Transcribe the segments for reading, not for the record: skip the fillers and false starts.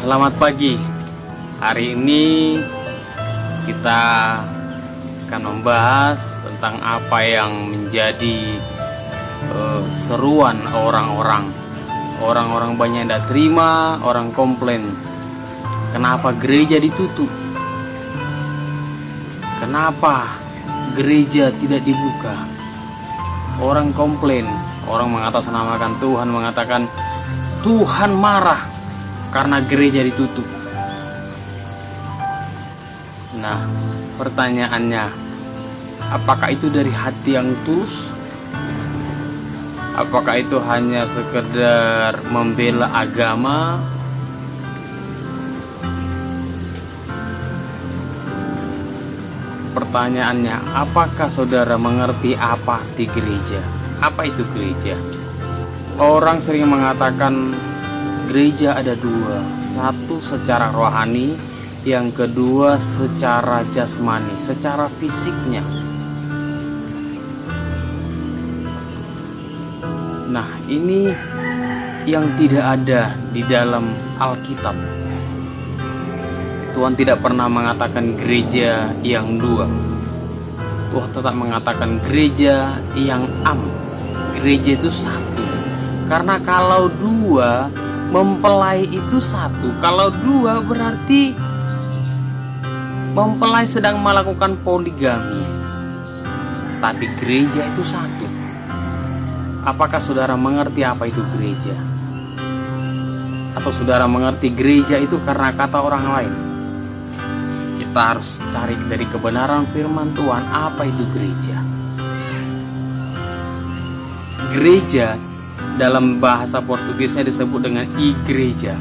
Selamat pagi. Hari ini kita akan membahas tentang apa yang menjadi seruan orang-orang banyak yang tidak terima, orang komplain. Kenapa gereja ditutup? Kenapa gereja tidak dibuka? Orang komplain, orang mengatasnamakan Tuhan, mengatakan Tuhan marah karena gereja ditutup. Nah, pertanyaannya, apakah itu dari hati yang tulus? Apakah itu hanya sekedar membela agama? Pertanyaannya, apakah saudara mengerti apa arti gereja? Apa itu gereja? Orang sering mengatakan gereja ada dua, satu secara rohani, yang kedua secara jasmani, secara fisiknya. Nah, ini yang tidak ada di dalam Alkitab. Tuhan tidak pernah mengatakan gereja yang dua. Tuhan tetap mengatakan gereja yang gereja itu satu. Karena kalau dua, mempelai itu satu. Kalau dua berarti mempelai sedang melakukan poligami. Tapi gereja itu satu. Apakah saudara mengerti apa itu gereja? Atau saudara mengerti gereja itu karena kata orang lain? Kita harus cari dari kebenaran firman Tuhan, apa itu gereja. Gereja dalam bahasa Portugisnya disebut dengan igreja.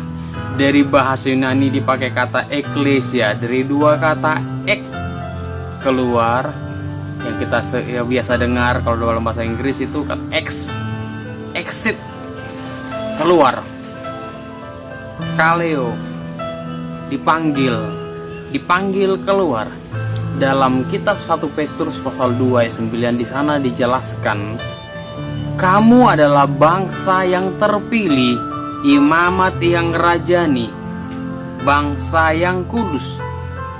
Dari bahasa Yunani dipakai kata eklesia, dari dua kata keluar, yang kita biasa dengar kalau dalam bahasa Inggris itu kata exit, keluar. Kaleo, dipanggil keluar. Dalam kitab 1 Petrus pasal 2 ayat 9 di sana dijelaskan, kamu adalah bangsa yang terpilih, imamat yang rajani, bangsa yang kudus,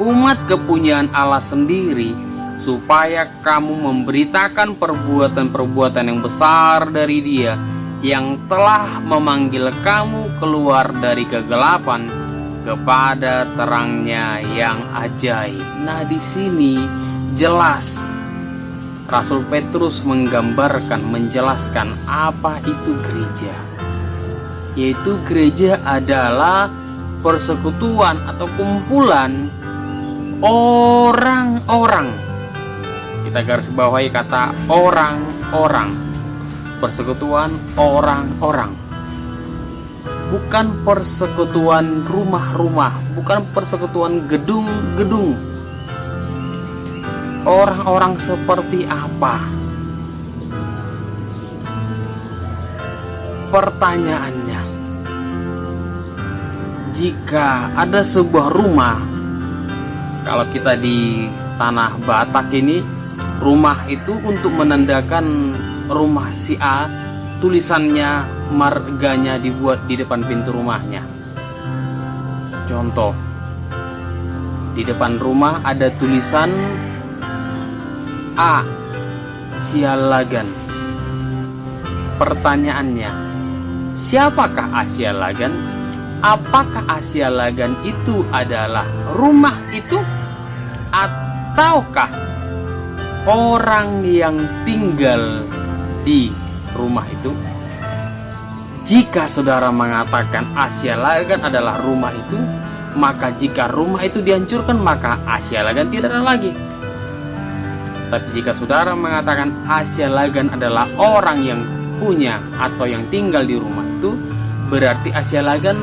umat kepunyaan Allah sendiri, supaya kamu memberitakan perbuatan-perbuatan yang besar dari Dia yang telah memanggil kamu keluar dari kegelapan kepada terangnya yang ajaib. Nah, di sini jelas Rasul Petrus menggambarkan, menjelaskan apa itu gereja. Yaitu gereja adalah persekutuan atau kumpulan orang-orang. Kita garis bawahi kata orang-orang. Persekutuan orang-orang. Bukan persekutuan rumah-rumah, bukan persekutuan gedung-gedung. Orang-orang seperti apa? Pertanyaannya, jika ada sebuah rumah, kalau kita di tanah Batak ini, rumah itu untuk menandakan rumah si A, tulisannya, marganya dibuat di depan pintu rumahnya. Contoh, di depan rumah ada tulisan A. Sialagan. Pertanyaannya, siapakah A. Sialagan? Apakah A. Sialagan itu adalah rumah itu? Ataukah orang yang tinggal di rumah itu? Jika saudara mengatakan A. Sialagan adalah rumah itu, maka jika rumah itu dihancurkan, maka A. Sialagan tidak ada lagi. Tapi jika saudara mengatakan A. Sialagan adalah orang yang punya atau yang tinggal di rumah itu, berarti A. Sialagan,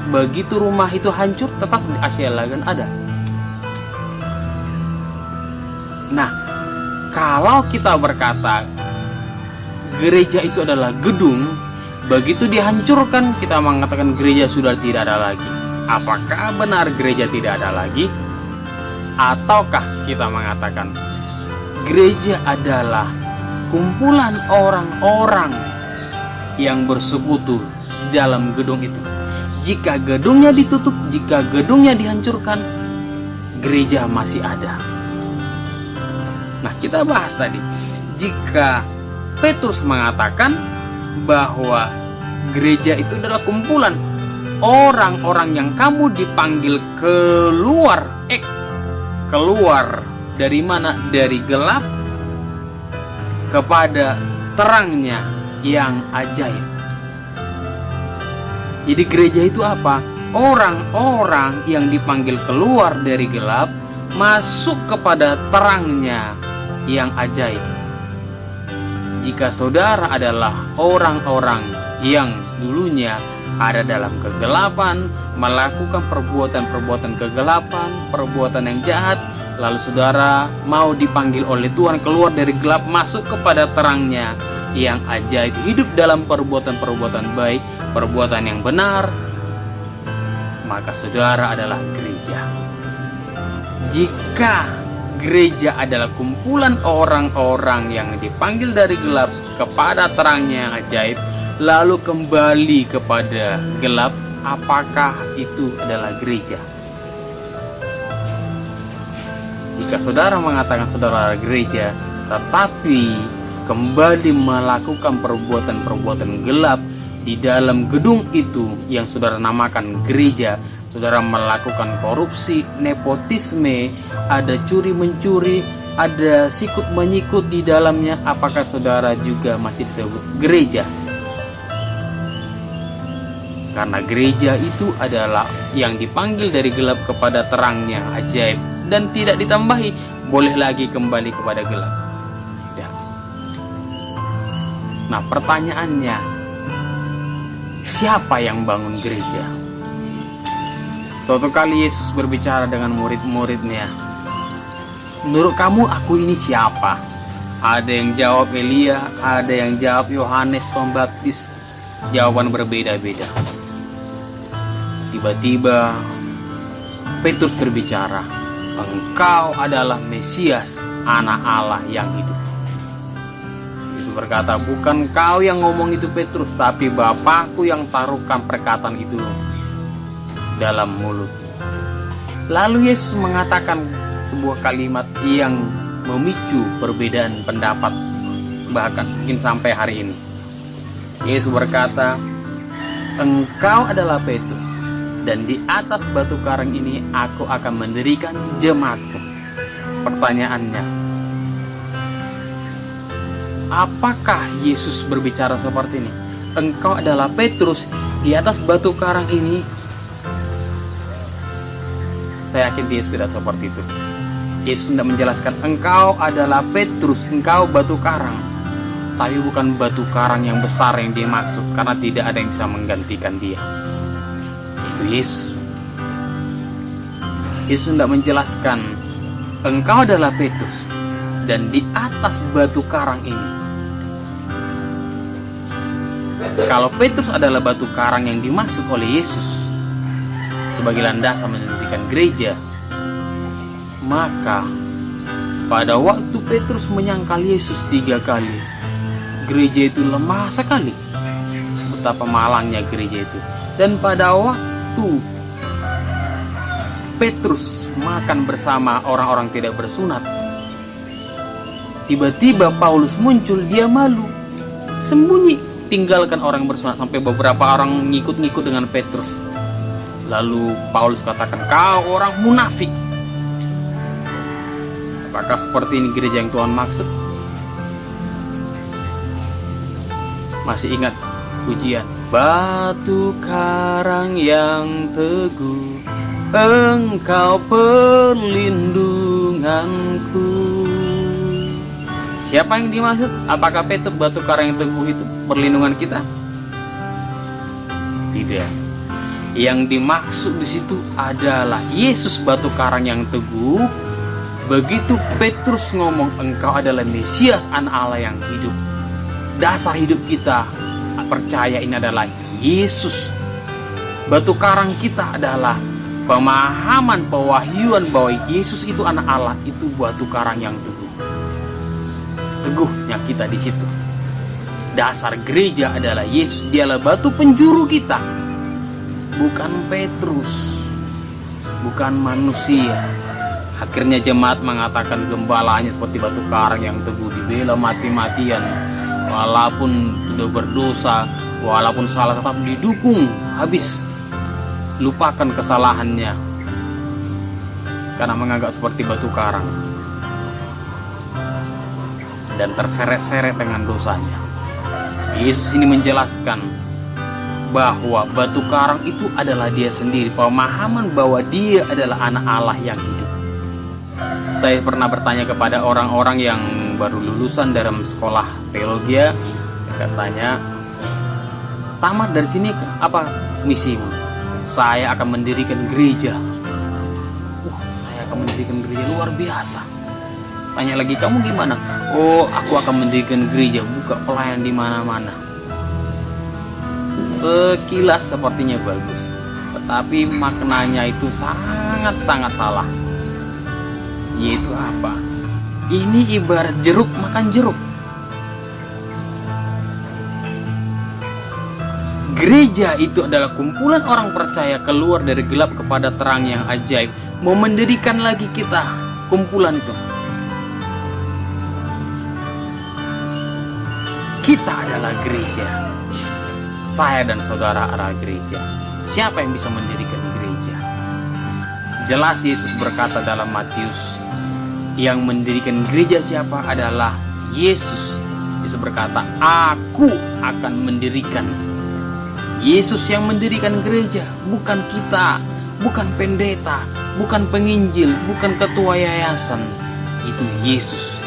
begitu rumah itu hancur, tetap A. Sialagan ada. Nah, kalau kita berkata gereja itu adalah gedung, begitu dihancurkan kita mengatakan gereja sudah tidak ada lagi. Apakah benar gereja tidak ada lagi? Ataukah kita mengatakan gereja adalah kumpulan orang-orang yang bersekutu dalam gedung itu, Jika gedungnya ditutup, jika gedungnya dihancurkan, gereja masih ada. Nah, kita bahas tadi, jika Petrus mengatakan bahwa gereja itu adalah kumpulan orang-orang yang kamu dipanggil keluar dari mana? Dari gelap kepada terangnya yang ajaib. Jadi gereja itu apa? Orang-orang yang dipanggil keluar dari gelap masuk kepada terangnya yang ajaib. Jika saudara adalah orang-orang yang dulunya ada dalam kegelapan, melakukan perbuatan-perbuatan kegelapan, perbuatan yang jahat, lalu saudara mau dipanggil oleh Tuhan keluar dari gelap masuk kepada terangnya yang ajaib, hidup dalam perbuatan-perbuatan baik, perbuatan yang benar, maka saudara adalah gereja. Jika gereja adalah kumpulan orang-orang yang dipanggil dari gelap kepada terangnya yang ajaib, lalu kembali kepada gelap, apakah itu adalah gereja? Jika saudara mengatakan saudara gereja, tetapi kembali melakukan perbuatan-perbuatan gelap di dalam gedung itu yang saudara namakan gereja, saudara melakukan korupsi, nepotisme, ada curi-mencuri, ada sikut-menyikut di dalamnya, apakah saudara juga masih disebut gereja? Karena gereja itu adalah yang dipanggil dari gelap kepada terangnya ajaib dan tidak ditambahi, boleh lagi kembali kepada gelap. Ya. Nah, pertanyaannya, siapa yang bangun gereja? Suatu kali Yesus berbicara dengan murid-muridnya, menurut kamu aku ini siapa? Ada yang jawab Elia, ada yang jawab Yohanes Pembaptis. Jawaban berbeda-beda. Tiba-tiba Petrus berbicara, engkau adalah Mesias, anak Allah yang hidup. Yesus berkata, bukan kau yang ngomong itu Petrus, tapi Bapakku yang taruhkan perkataan itu dalam mulut. Lalu Yesus mengatakan sebuah kalimat yang memicu perbedaan pendapat, bahkan mungkin sampai hari ini. Yesus berkata, engkau adalah Petrus, dan di atas batu karang ini aku akan mendirikan jemaatku. Pertanyaannya, apakah Yesus berbicara seperti ini? Engkau adalah Petrus, di atas batu karang ini. Saya yakin Yesus tidak seperti itu. Yesus tidak menjelaskan engkau adalah Petrus, engkau batu karang. Tapi bukan batu karang yang besar yang dimaksud, karena tidak ada yang bisa menggantikan dia. Itu Yesus. Yesus tidak menjelaskan engkau adalah Petrus, dan di atas batu karang ini. Kalau Petrus adalah batu karang yang dimaksud oleh Yesus sebagai landasan mendirikan gereja, maka pada waktu Petrus menyangkal Yesus 3 kali, gereja itu lemah sekali. Betapa malangnya gereja itu. Dan pada waktu Petrus makan bersama orang-orang tidak bersunat, tiba-tiba Paulus muncul, dia malu, sembunyi, tinggalkan orang bersunat. Sampai beberapa orang ngikut-ngikut dengan Petrus. Lalu Paulus katakan, kau orang munafik. Apakah seperti ini gereja yang Tuhan maksud? Masih ingat pujian, batu karang yang teguh, engkau perlindunganku. Siapa yang dimaksud? Apakah Petrus batu karang yang teguh itu perlindungan kita? Tidak. Yang dimaksud di situ adalah Yesus batu karang yang teguh. Begitu Petrus ngomong engkau adalah Mesias, anak Allah yang hidup, dasar hidup kita percaya ini adalah Yesus. Batu karang kita adalah pemahaman, pewahyuan bahwa Yesus itu anak Allah, itu batu karang yang teguh. Teguhnya kita di situ. Dasar gereja adalah Yesus, dialah batu penjuru kita. bukan Petrus, bukan manusia. Akhirnya jemaat mengatakan gembalanya seperti batu karang yang teguh, dibela mati-matian. Walaupun sudah berdosa, walaupun salah, tetap didukung habis. Lupakan kesalahannya karena menganggap seperti batu karang dan terseret-seret dengan dosanya. Yesus ini menjelaskan bahwa batu karang itu adalah dia sendiri, pemahaman bahwa dia adalah anak Allah yang hidup. Saya pernah bertanya kepada orang-orang yang baru lulusan dalam sekolah teologi, katanya, tamat dari sini apa misimu? Saya akan mendirikan gereja. Saya akan mendirikan gereja, luar biasa. Tanya lagi, kamu gimana? Oh, aku akan mendirikan gereja, buka pelayan di mana-mana. Sekilas sepertinya bagus, tetapi maknanya itu sangat-sangat salah. Yaitu apa? Ini ibarat jeruk makan jeruk. Gereja itu adalah kumpulan orang percaya keluar dari gelap kepada terang yang ajaib. Mau mendirikan lagi kita kumpulan itu. Kita adalah gereja. Saya dan saudara adalah gereja. Siapa yang bisa mendirikan gereja? Jelas Yesus berkata dalam Matius, yang mendirikan gereja siapa adalah Yesus. Yesus berkata, aku akan mendirikan. Yesus yang mendirikan gereja, bukan kita, bukan pendeta, bukan penginjil, bukan ketua yayasan. Itu Yesus.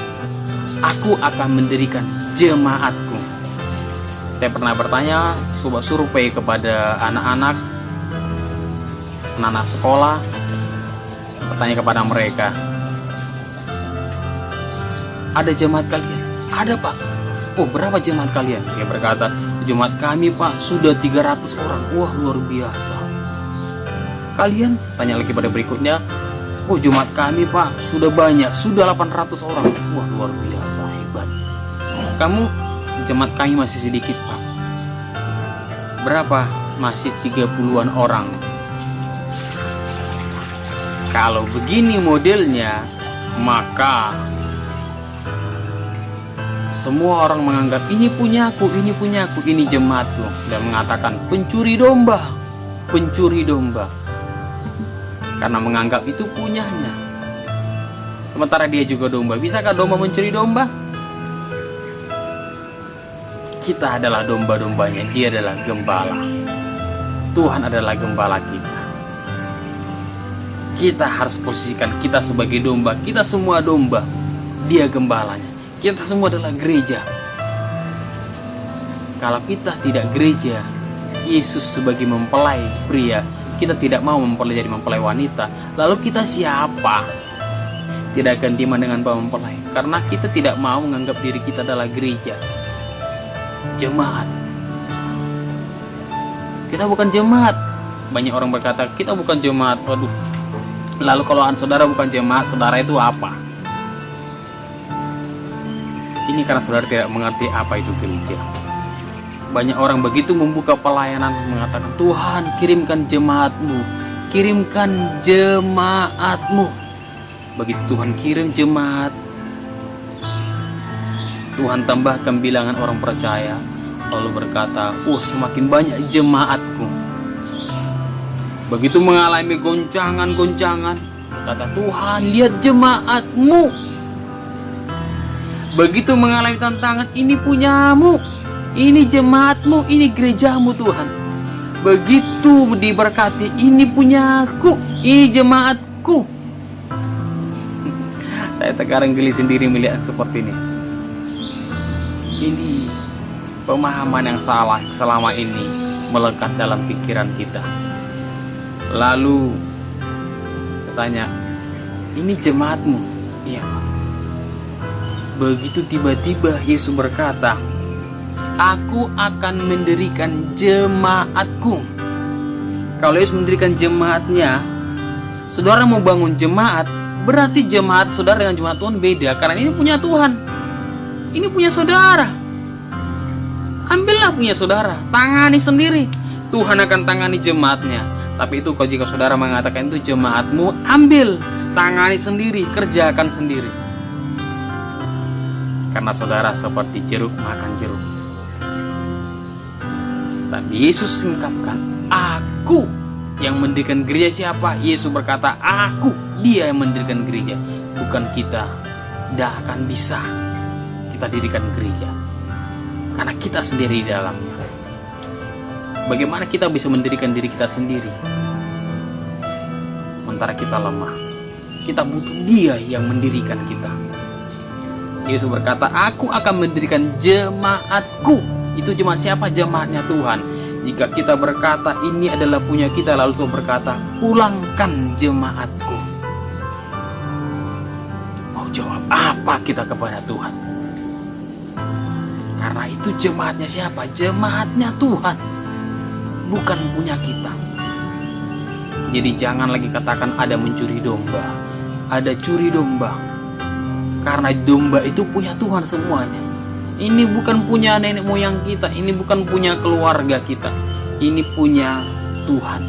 Aku akan mendirikan jemaatku. Saya pernah bertanya, coba survei kepada anak-anak sekolah, bertanya kepada mereka, ada jemaat kalian? Ada, Pak. Oh, berapa jemaat kalian? Dia berkata, jemaat kami, Pak, sudah 300 orang. Wah, luar biasa. Kalian? Tanya lagi pada berikutnya. Oh, jemaat kami, Pak, sudah banyak, sudah 800 orang. Wah, luar biasa, hebat. Kamu? Jemaat kami masih sedikit, Pak. Berapa? Masih 30-an orang. Kalau begini modelnya, maka semua orang menganggap ini punyaku, ini jemaatku, dan mengatakan pencuri domba. Karena menganggap itu punyanya. Sementara dia juga domba. Bisakah domba mencuri domba? Kita adalah domba-dombanya, dia adalah gembala. Tuhan adalah gembala kita. Kita harus posisikan kita sebagai domba. Kita semua domba, dia gembalanya. Kita semua adalah gereja. Kalau kita tidak gereja, Yesus sebagai mempelai pria, kita tidak mau jadi mempelai wanita. Lalu kita siapa? Tidak gantiman dengan mempelai, karena kita tidak mau menganggap diri kita adalah gereja, jemaat. Kita bukan jemaat. Banyak orang berkata kita bukan jemaat. Waduh. Lalu kalau saudara bukan jemaat, saudara itu apa? Ini karena saudara tidak mengerti apa itu gereja. Banyak orang begitu membuka pelayanan mengatakan, Tuhan kirimkan jemaatmu, kirimkan jemaatmu. Begitu Tuhan kirim jemaat, Tuhan tambahkan bilangan orang percaya, lalu berkata, oh semakin banyak jemaatku. Begitu mengalami goncangan, kata Tuhan, lihat jemaatmu. Begitu mengalami tantangan, ini punyamu, ini jemaatmu, ini gerejamu Tuhan. Begitu diberkati, ini punyaku, ini jemaatku. Saya sekarang geli sendiri melihat seperti ini. Ini pemahaman yang salah selama ini melekat dalam pikiran kita. Lalu katanya, ini jemaatmu. Iya. Begitu tiba-tiba Yesus berkata, aku akan mendirikan jemaatku. Kalau Yesus mendirikan jemaatnya, saudara mau bangun jemaat, berarti jemaat saudara dengan jemaat Tuhan beda. Karena ini punya Tuhan, ini punya saudara. Ambillah punya saudara, tangani sendiri. Tuhan akan tangani jemaatnya. Tapi itu kalau jika saudara mengatakan itu jemaatmu, ambil, tangani sendiri, kerjakan sendiri. Karena saudara seperti jeruk makan jeruk. Dan Yesus singkapkan, aku yang mendirikan gereja. Siapa? Yesus berkata, aku, dia yang mendirikan gereja. Bukan kita. Tidak akan bisa kita dirikan gereja karena kita sendiri di dalamnya. Bagaimana kita bisa mendirikan diri kita sendiri sementara kita lemah? Kita butuh dia yang mendirikan kita. Yesus berkata, aku akan mendirikan jemaatku. Itu jemaat siapa? Jemaatnya Tuhan. Jika kita berkata ini adalah punya kita, lalu Tuhan berkata, pulangkan jemaatku. Mau jawab apa kita kepada Tuhan? Karena itu jemaatnya siapa? Jemaatnya Tuhan, bukan punya kita. Jadi jangan lagi katakan ada mencuri domba, ada curi domba. Karena domba itu punya Tuhan semuanya. Ini bukan punya nenek moyang kita, ini bukan punya keluarga kita, ini punya Tuhan.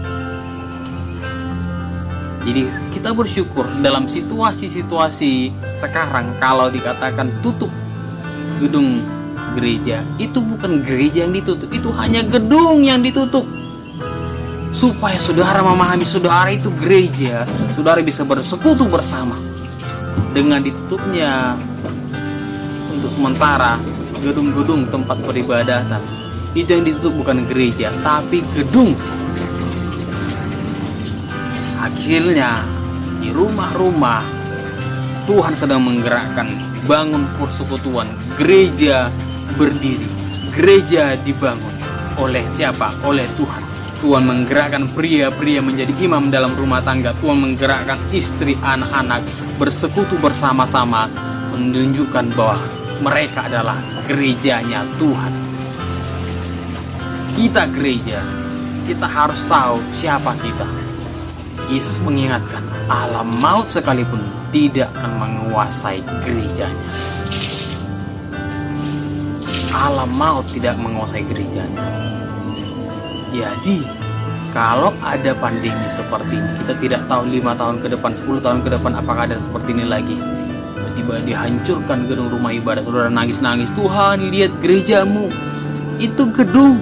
Jadi kita bersyukur dalam situasi-situasi sekarang kalau dikatakan tutup gedung gereja, itu bukan gereja yang ditutup, itu hanya gedung yang ditutup. Supaya saudara memahami saudara itu gereja, saudara bisa bersekutu bersama. Dengan ditutupnya untuk sementara gedung-gedung tempat peribadatan, itu yang ditutup bukan gereja, tapi gedung. Hasilnya di rumah-rumah Tuhan sedang menggerakkan bangun persekutuan, gereja berdiri, gereja dibangun oleh siapa? Oleh Tuhan. Tuhan menggerakkan pria-pria menjadi imam dalam rumah tangga. Tuhan menggerakkan istri, anak-anak bersekutu bersama-sama, menunjukkan bahwa mereka adalah gerejanya Tuhan. Kita gereja, kita harus tahu siapa kita. Yesus mengingatkan, alam maut sekalipun tidak akan menguasai gerejanya. Alam maut tidak menguasai gerejanya. Jadi kalau ada pandemi seperti ini, kita tidak tahu 5 tahun ke depan, 10 tahun ke depan apakah ada seperti ini lagi. Tiba-tiba dihancurkan gedung rumah ibadah, saudara nangis-nangis, Tuhan lihat gerejamu, itu gedung.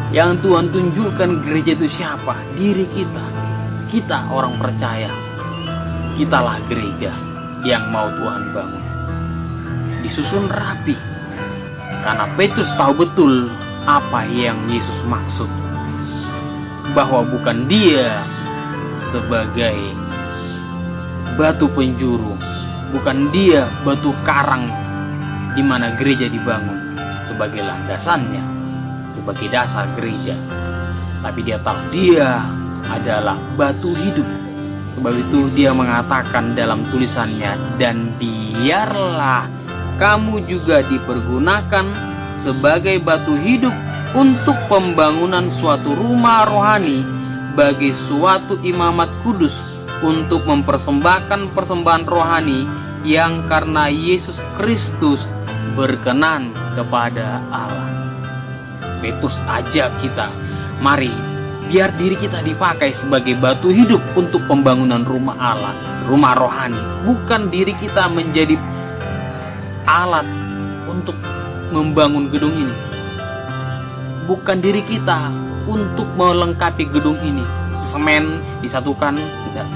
Yang Tuhan tunjukkan gereja itu siapa? Diri kita. Kita orang percaya. Kitalah gereja yang mau Tuhan bangun. Disusun rapi. Karena Petrus tahu betul apa yang Yesus maksud. Bahwa bukan dia sebagai batu penjuru, bukan dia batu karang di mana gereja dibangun sebagai landasannya, sebagai dasar gereja. Tapi dia tahu dia adalah batu hidup. Sebab itu dia mengatakan dalam tulisannya, dan biarlah kamu juga dipergunakan sebagai batu hidup untuk pembangunan suatu rumah rohani bagi suatu imamat kudus, untuk mempersembahkan persembahan rohani yang karena Yesus Kristus berkenan kepada Allah. Petrus ajak kita, mari biar diri kita dipakai sebagai batu hidup untuk pembangunan rumah Allah, rumah rohani. Bukan diri kita menjadi alat untuk membangun gedung ini. Bukan diri kita untuk melengkapi gedung ini, semen disatukan, tidak.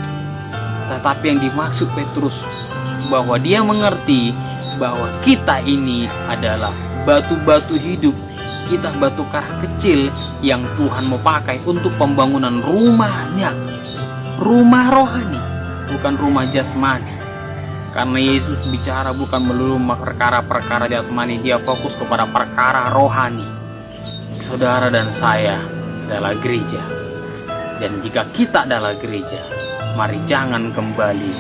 Tetapi yang dimaksud Petrus, bahwa dia mengerti bahwa kita ini adalah batu-batu hidup. Kita batu karang kecil yang Tuhan mau pakai untuk pembangunan rumahnya, rumah rohani, bukan rumah jasmani. Karena Yesus bicara bukan melulu perkara-perkara jasmani, dia fokus kepada perkara rohani. Saudara dan saya adalah gereja. Dan jika kita adalah gereja, mari jangan kembali.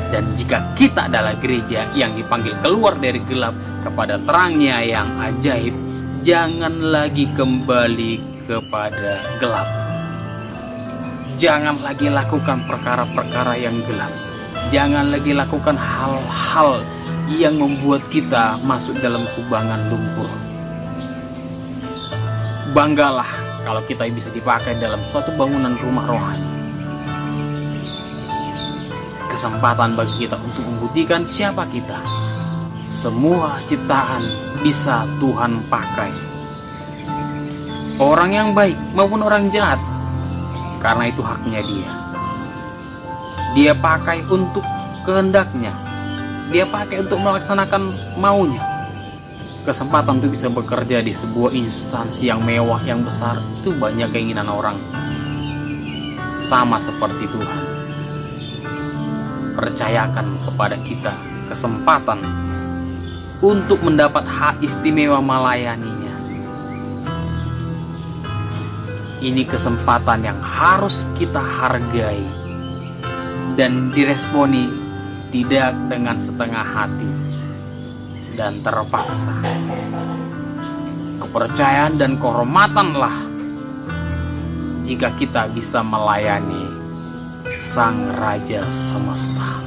Dan jika kita adalah gereja yang dipanggil keluar dari gelap kepada terangnya yang ajaib, jangan lagi kembali kepada gelap. Jangan lagi lakukan perkara-perkara yang gelap. Jangan lagi lakukan hal-hal yang membuat kita masuk dalam kubangan lumpur. Banggalah kalau kita bisa dipakai dalam suatu bangunan rumah rohani. Kesempatan bagi kita untuk membuktikan siapa kita. Semua ciptaan bisa Tuhan pakai. Orang yang baik maupun orang jahat, karena itu haknya dia. Dia pakai untuk kehendaknya. Dia pakai untuk melaksanakan maunya. Kesempatan untuk bisa bekerja di sebuah instansi yang mewah, yang besar, itu banyak keinginan orang. Sama seperti Tuhan. Percayakan kepada kita kesempatan untuk mendapat hak istimewa melayaninya. Ini kesempatan yang harus kita hargai dan diresponi tidak dengan setengah hati dan terpaksa. Kepercayaan dan kehormatanlah jika kita bisa melayani Sang Raja Semesta.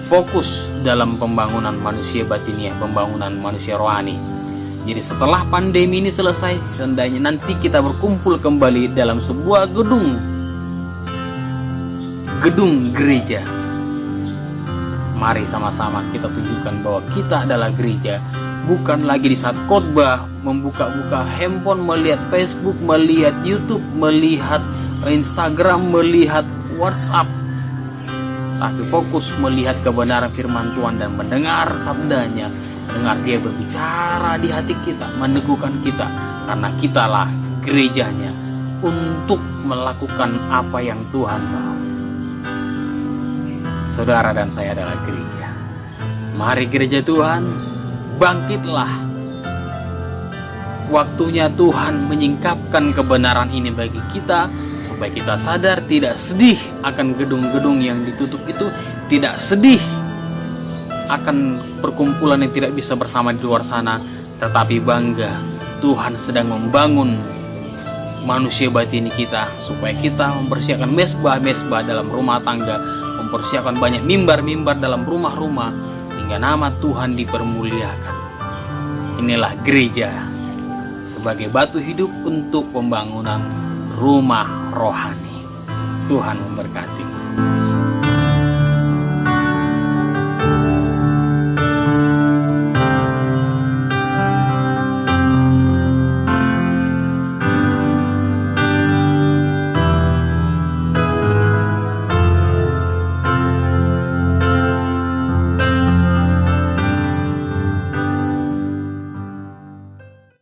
Fokus dalam pembangunan manusia batiniah, pembangunan manusia rohani. Jadi setelah pandemi ini selesai, seandainya nanti kita berkumpul kembali dalam sebuah gedung gereja, mari sama-sama kita tunjukkan bahwa kita adalah gereja. Bukan lagi di saat khotbah membuka-buka handphone, melihat Facebook, melihat YouTube, melihat Instagram, melihat WhatsApp, tapi fokus melihat kebenaran firman Tuhan dan mendengar sabdanya, mendengar dia berbicara di hati kita, meneguhkan kita, karena kitalah gerejanya untuk melakukan apa yang Tuhan mau. Saudara dan saya adalah gereja. Mari gereja Tuhan, bangkitlah. Waktunya Tuhan menyingkapkan kebenaran ini bagi kita, supaya kita sadar, tidak sedih akan gedung-gedung yang ditutup itu, tidak sedih akan perkumpulan yang tidak bisa bersama di luar sana, tetapi bangga Tuhan sedang membangun manusia batini kita, supaya kita mempersiapkan mesbah-mesbah dalam rumah tangga, mempersiapkan banyak mimbar-mimbar dalam rumah-rumah, hingga nama Tuhan dipermuliakan. Inilah gereja sebagai batu hidup untuk pembangunan rumah rohani. Tuhan memberkati.